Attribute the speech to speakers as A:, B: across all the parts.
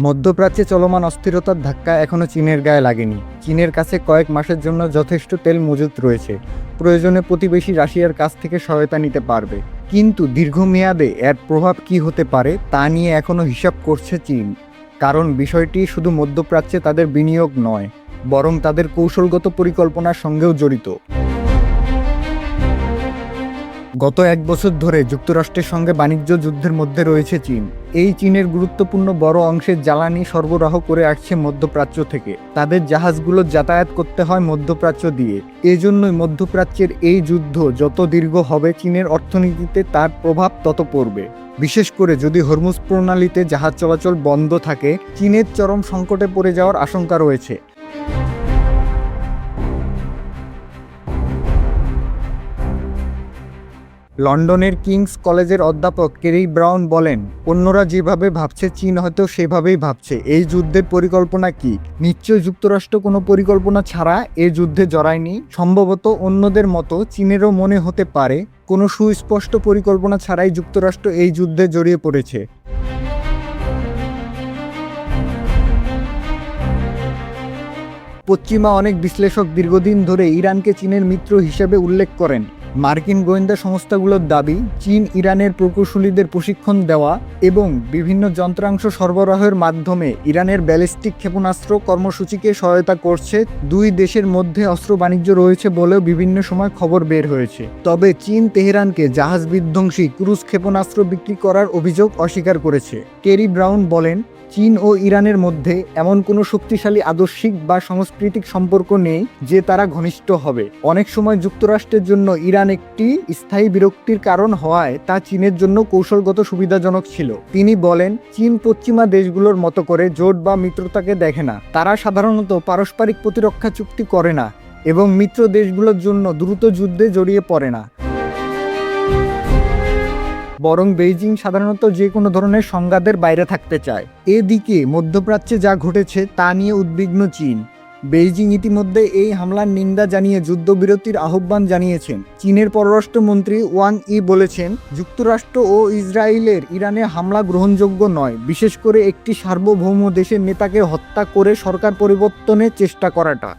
A: মধ্যপ্রাচ্যে চলমান অস্থিরতার ধাক্কা এখনও চীনের গায়ে লাগেনি। চীনের কাছে কয়েক মাসের জন্য যথেষ্ট তেল মজুত রয়েছে, প্রয়োজনে প্রতিবেশী রাশিয়ার কাছ থেকে সহায়তা নিতে পারবে। কিন্তু দীর্ঘমেয়াদে এর প্রভাব কী হতে পারে তা নিয়ে এখনও হিসাব করছে চীন। কারণ বিষয়টি শুধু মধ্যপ্রাচ্যে তাদের বিনিয়োগ নয়, বরং তাদের কৌশলগত পরিকল্পনার সঙ্গেও জড়িত। গত এক বছর ধরে যুক্তরাষ্ট্রের সঙ্গে বাণিজ্য যুদ্ধের মধ্যে রয়েছে চীন। এই চীনের গুরুত্বপূর্ণ বড় অংশের জ্বালানি সরবরাহ করে আসছে মধ্যপ্রাচ্য থেকে। তাদের জাহাজগুলো যাতায়াত করতে হয় মধ্যপ্রাচ্য দিয়ে। এজন্যই মধ্যপ্রাচ্যের এই যুদ্ধ যত দীর্ঘ হবে, চীনের অর্থনীতিতে তার প্রভাব তত পড়বে। বিশেষ করে যদি হরমুজ প্রণালীতে জাহাজ চলাচল বন্ধ থাকে, চীনের চরম সংকটে পড়ে যাওয়ার আশঙ্কা রয়েছে। লন্ডনের কিংস কলেজের অধ্যাপক কেরি ব্রাউন বলেন, অন্যরা যেভাবে ভাবছে চীন হয়তো সেভাবেই ভাবছে। এই যুদ্ধের পরিকল্পনা কি? নিশ্চয়ই যুক্তরাষ্ট্র কোনো পরিকল্পনা ছাড়া এই যুদ্ধে জড়ায়নি। সম্ভবত অন্যদের মতো চীনেরও মনে হতে পারে কোনো সুস্পষ্ট পরিকল্পনা ছাড়াই যুক্তরাষ্ট্র এই যুদ্ধে জড়িয়ে পড়েছে। পশ্চিমা অনেক বিশ্লেষক দীর্ঘদিন ধরে ইরানকে চীনের মিত্র হিসেবে উল্লেখ করেন। মার্কিন গোয়েন্দা সংস্থাগুলোর দাবি, চীন ইরানের প্রকৌশলীদের প্রশিক্ষণ দেওয়া এবং বিভিন্ন যন্ত্রাংশ সরবরাহের মাধ্যমে ইরানের ব্যালিস্টিক ক্ষেপণাস্ত্র কর্মসূচিকে সহায়তা করছে। দুই দেশের মধ্যে অস্ত্র বাণিজ্য রয়েছে বলেও বিভিন্ন সময় খবর বের হয়েছে। তবে চীন তেহরানকে জাহাজ বিধ্বংসী ক্রুজ ক্ষেপণাস্ত্র বিক্রি করার অভিযোগ অস্বীকার করেছে। কেরি ব্রাউন বলেন, চীন ও ইরানের মধ্যে এমন কোনো শক্তিশালী আদর্শিক বা সাংস্কৃতিক সম্পর্ক নেই যে তারা ঘনিষ্ঠ হবে। অনেক সময় যুক্তরাষ্ট্রের জন্য ইরান একটি স্থায়ী বিরক্তির কারণ হওয়ায় তা চীনের জন্য কৌশলগত সুবিধাজনক ছিল। তিনি বলেন, চীন পশ্চিমা দেশগুলোর মতো করে জোট বা মিত্রতাকে দেখে না। তারা সাধারণত পারস্পরিক প্রতিরক্ষা চুক্তি করে না এবং মিত্র দেশগুলোর জন্য দ্রুত যুদ্ধে জড়িয়ে পড়ে না। বরং বেইজিং সাধারণত যে কোনো ধরনের সংঘাতের বাইরে থাকতে চায়। এদিকে মধ্যপ্রাচ্যে যা ঘটেছে তা নিয়ে উদ্বিগ্ন চীন। বেইজিং ইতিমধ্যে এই হামলার নিন্দা জানিয়ে যুদ্ধবিরতির আহ্বান জানিয়েছেন। চীনের পররাষ্ট্রমন্ত্রী ওয়াং ই বলেছেন, যুক্তরাষ্ট্র ও ইসরায়েলের ইরানে হামলা গ্রহণযোগ্য নয়, বিশেষ করে একটি সার্বভৌম দেশের নেতাকে হত্যা করে সরকার পরিবর্তনের চেষ্টা করাটা।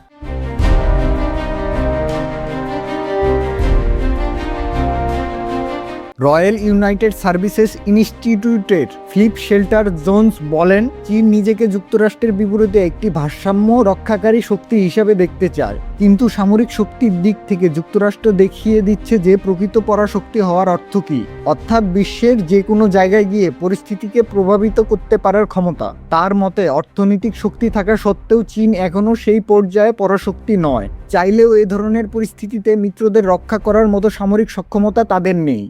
A: রয়্যাল ইউনাইটেড সার্ভিসেস ইনস্টিটিউটের ফিলিপ শেল্টার জোন্স বলেন, চীন নিজেকে যুক্তরাষ্ট্রের বিপরীতে একটি ভারসাম্য রক্ষাকারী শক্তি হিসাবে দেখতে চায়। কিন্তু সামরিক শক্তির দিক থেকে যুক্তরাষ্ট্র দেখিয়ে দিচ্ছে যে প্রকৃত পরাশক্তি হওয়ার অর্থ কী, অর্থাৎ বিশ্বের যে কোনো জায়গায় গিয়ে পরিস্থিতিকে প্রভাবিত করতে পারার ক্ষমতা। তার মতে, অর্থনৈতিক শক্তি থাকা সত্ত্বেও চীন এখনও সেই পর্যায়ে পরাশক্তি নয়। চাইলেও এ ধরনের পরিস্থিতিতে মিত্রদের রক্ষা করার মতো সামরিক সক্ষমতা তাদের নেই।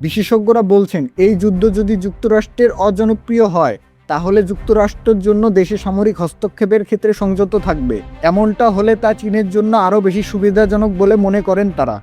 A: বিশেষজ্ঞরা বলছেন, এই যুদ্ধ যদি যুক্তরাষ্ট্রের অজনপ্রিয় হয়, তাহলে যুক্তরাষ্ট্রের জন্য দেশে সামরিক হস্তক্ষেপের ক্ষেত্রে সংযত থাকবে। এমনটা হলে তা চীনের জন্য আরও বেশি সুবিধাজনক বলে মনে করেন তারা।